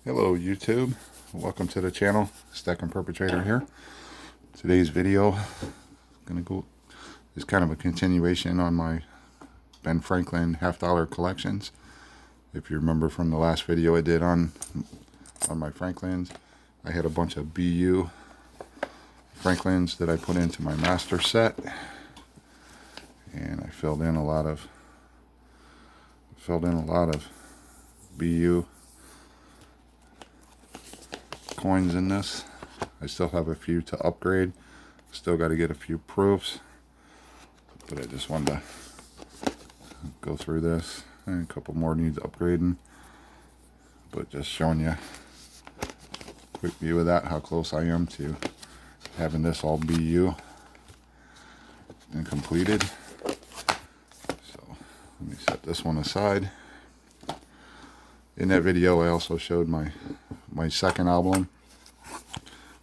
Hello YouTube, welcome to the channel. Stacking Perpetrator here. Today's video is kind of a continuation on my Ben Franklin half-dollar collections. If you remember from the last video I did on my Franklins, I had a bunch of BU Franklins that I put into my master set, and I filled in a lot of BU coins in this. I still have a few to upgrade. Still got to get a few proofs, but I just wanted to go through this. And a couple more needs upgrading, but just showing you a quick view of that, how close I am to having this all BU and completed. So let me set this one aside. In that video I also showed my second album,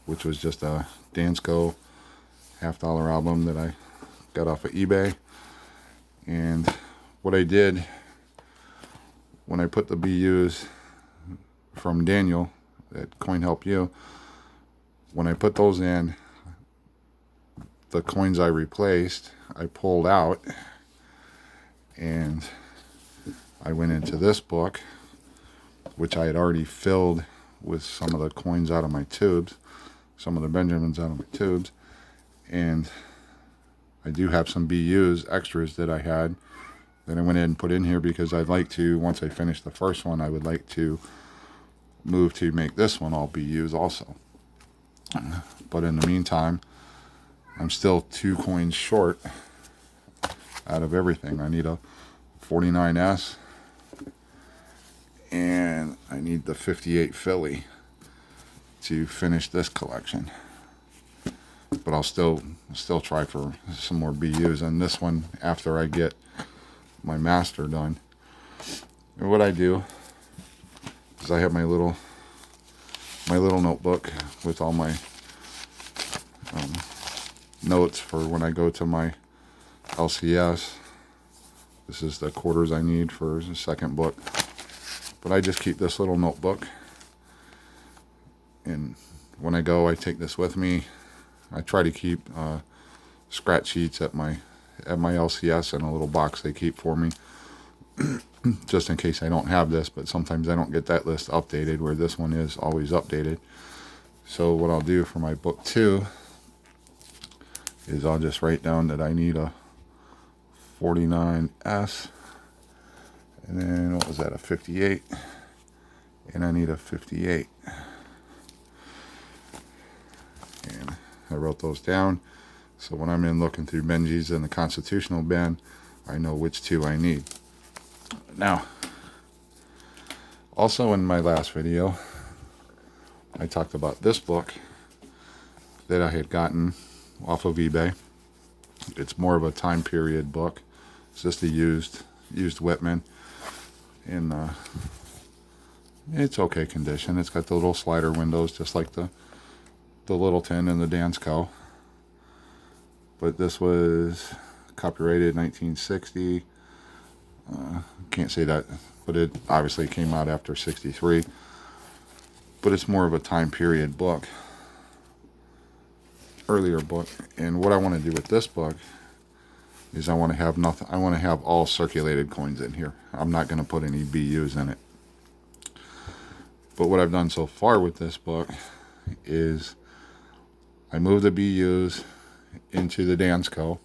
which was just a Dansko half-dollar album that I got off of eBay. And what I did when I put the BUs from Daniel at Coin Help You, when I put those in, the coins I replaced I pulled out, and I went into this book, which I had already filled with some of the coins out of my tubes, some of the Benjamins out of my tubes, and I do have some BUs extras that I had that I went in and put in here because I'd like to, once I finish the first one, I would like to move to make this one all BUs also. But in the meantime, I'm still 2 coins short out of everything. I need a 49S, and I need the 58 Philly to finish this collection. But I'll still try for some more BUs on this one after I get my master done. And what I do is I have my little notebook with all my notes for when I go to my LCS. This is the quarters I need for the second book. But I just keep this little notebook, and when I go, I take this with me. I try to keep scratch sheets at my LCS in a little box they keep for me, just in case I don't have this. But sometimes I don't get that list updated, where this one is always updated. So what I'll do for my book 2 is I'll just write down that I need a 49S. And then, what was that, a 58? And I need a 58. And I wrote those down. So when I'm in looking through Benji's in the Constitutional bin, I know which 2 I need. Now, also in my last video, I talked about this book that I had gotten off of eBay. It's more of a time period book. It's just a used Whitman. In it's okay condition. It's got the little slider windows just like the Littleton and the Dansko. But this was copyrighted 1960. Can't say that, but it obviously came out after 63. But it's more of a time period book, earlier book. And what I want to do with this book is I want to have nothing. I want to have all circulated coins in here. I'm not going to put any BUs in it. But what I've done so far with this book is I moved the BUs into the Dansko.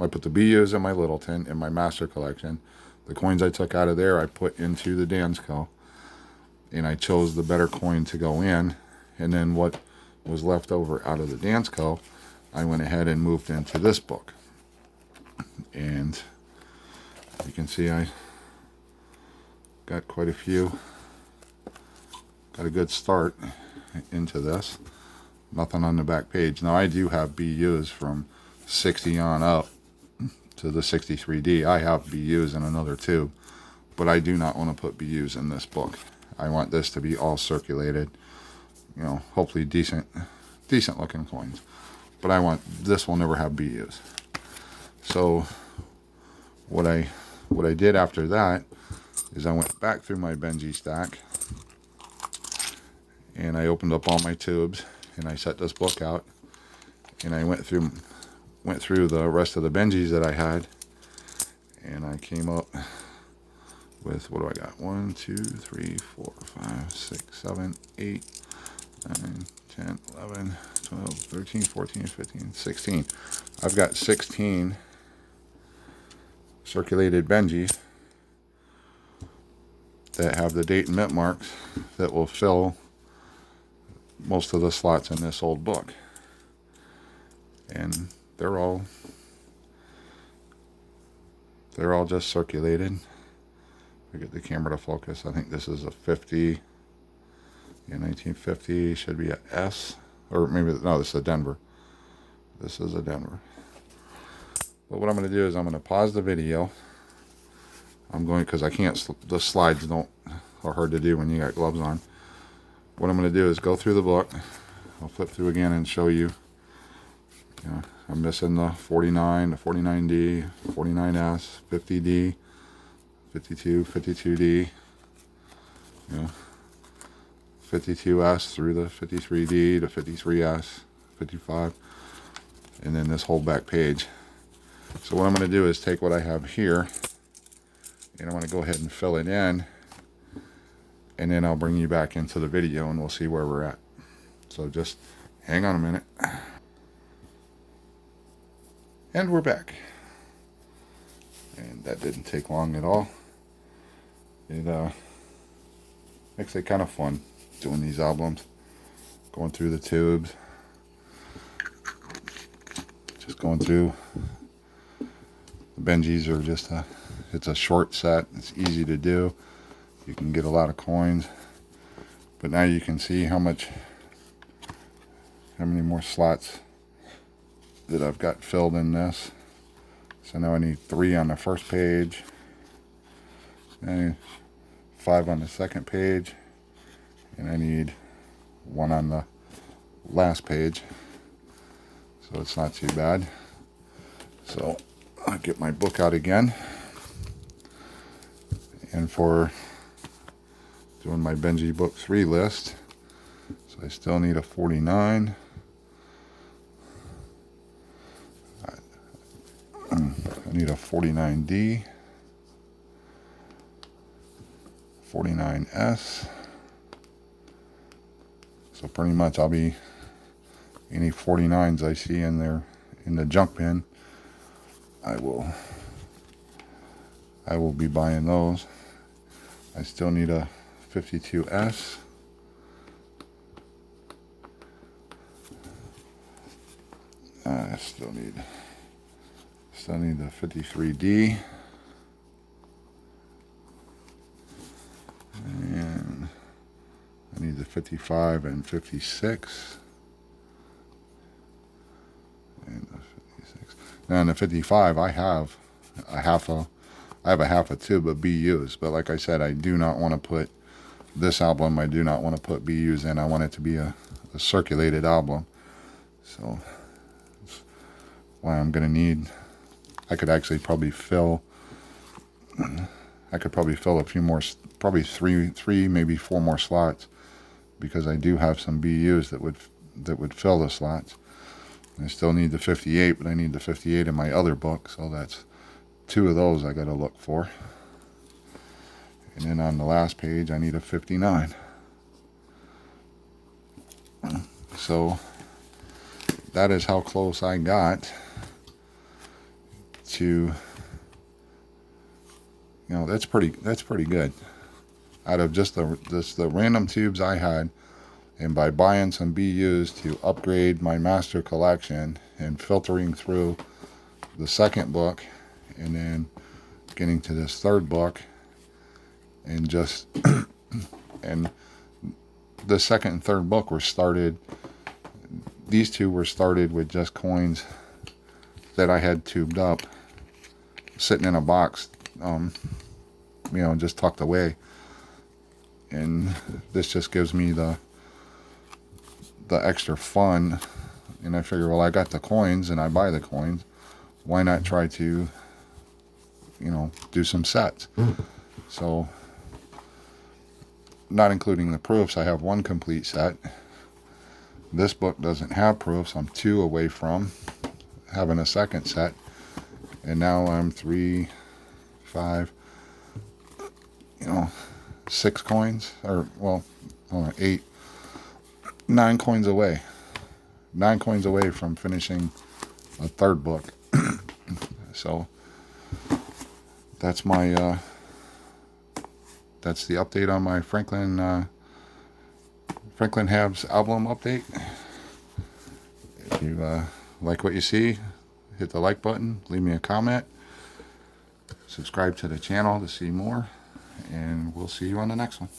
I put the BUs in my Littleton in my master collection. The coins I took out of there I put into the Dansko, and I chose the better coin to go in. And then what was left over out of the Dansko, I went ahead and moved into this book. And you can see I got quite a few. Got a good start into this. Nothing on the back page. Now I do have BUs from 60 on up to the 63D. I have BUs in another tube, but I do not want to put BUs in this book. I want this to be all circulated, you know, hopefully decent looking coins. But I want, this will never have BUs. So what I did after that is I went back through my Benji stack and I opened up all my tubes, and I set this book out, and I went through the rest of the Benjis that I had, and I came up with, what do I got? 1, 2, 3, 4, 5, 6, 7, 8, 9, 10, 11, 12, 13, 14, 15, 16. I've got 16 circulated Benjis that have the date and mint marks that will fill most of the slots in this old book. And they're all just circulated. I get the camera to focus. I think this is a 50. Yeah, 1950 should be a S, or maybe no, this is a Denver. This is a Denver. But what I'm going to do is I'm going to pause the video. I'm going, because I can't, the slides are hard to do when you got gloves on. What I'm going to do is go through the book. I'll flip through again and show you. I'm missing the 49, the 49D, 49S, 50D, 52, 52D, 52S through the 53D to 53S, 55, and then this whole back page. So what I'm going to do is take what I have here, and I'm going to go ahead and fill it in, and then I'll bring you back into the video and we'll see where we're at. So just hang on a minute. And we're back. And that didn't take long at all. It makes it kind of fun doing these albums, going through the tubes, just going through. The Benjis are just it's a short set. It's easy to do. You can get a lot of coins, but now you can see how many more slots that I've got filled in this. So now I need 3 on the first page, and 5 on the second page, and I need 1 on the last page. So it's not too bad. So I'll get my book out again, and for doing my Benji Book 3 list, so I still need a 49. I need a 49D, 49S. So pretty much I'll be, any 49s I see in there in the junk bin, I will be buying those. I still need a 52S. I still need the 53D. And I need the 55 and 56. And the 56. Now in the 55 I have a half a tube of BUs, but like I said, I do not want to put this album, I do not want to put BUs in. I want it to be a circulated album. So that's why I'm going to need, I could actually probably fill a few more, probably three, maybe 4 more slots, because I do have some BUs that would fill the slots. I still need the 58, but I need the 58 in my other book, so that's 2 of those I got to look for. And then on the last page, I need a 59. So that is how close I got to, that's pretty good. Out of just the random tubes I had, and by buying some BUs to upgrade my master collection and filtering through the second book, and then getting to this third book, and just and the second and third book were started, these 2 were started with just coins that I had tubed up, sitting in a box, just tucked away. And this just gives me the extra fun. And I figure, well, I got the coins and I buy the coins, why not try to, do some sets? So not including the proofs, I have 1 complete set. This book doesn't have proofs. I'm 2 away from having a second set. And now I'm 3, 5, 6 coins, or, well, hold on, 8, 9 coins away. 9 coins away from finishing a 3rd book. So that's my that's the update on my Franklin Habs album update. If you like what you see, hit the like button, leave me a comment, subscribe to the channel to see more, and we'll see you on the next one.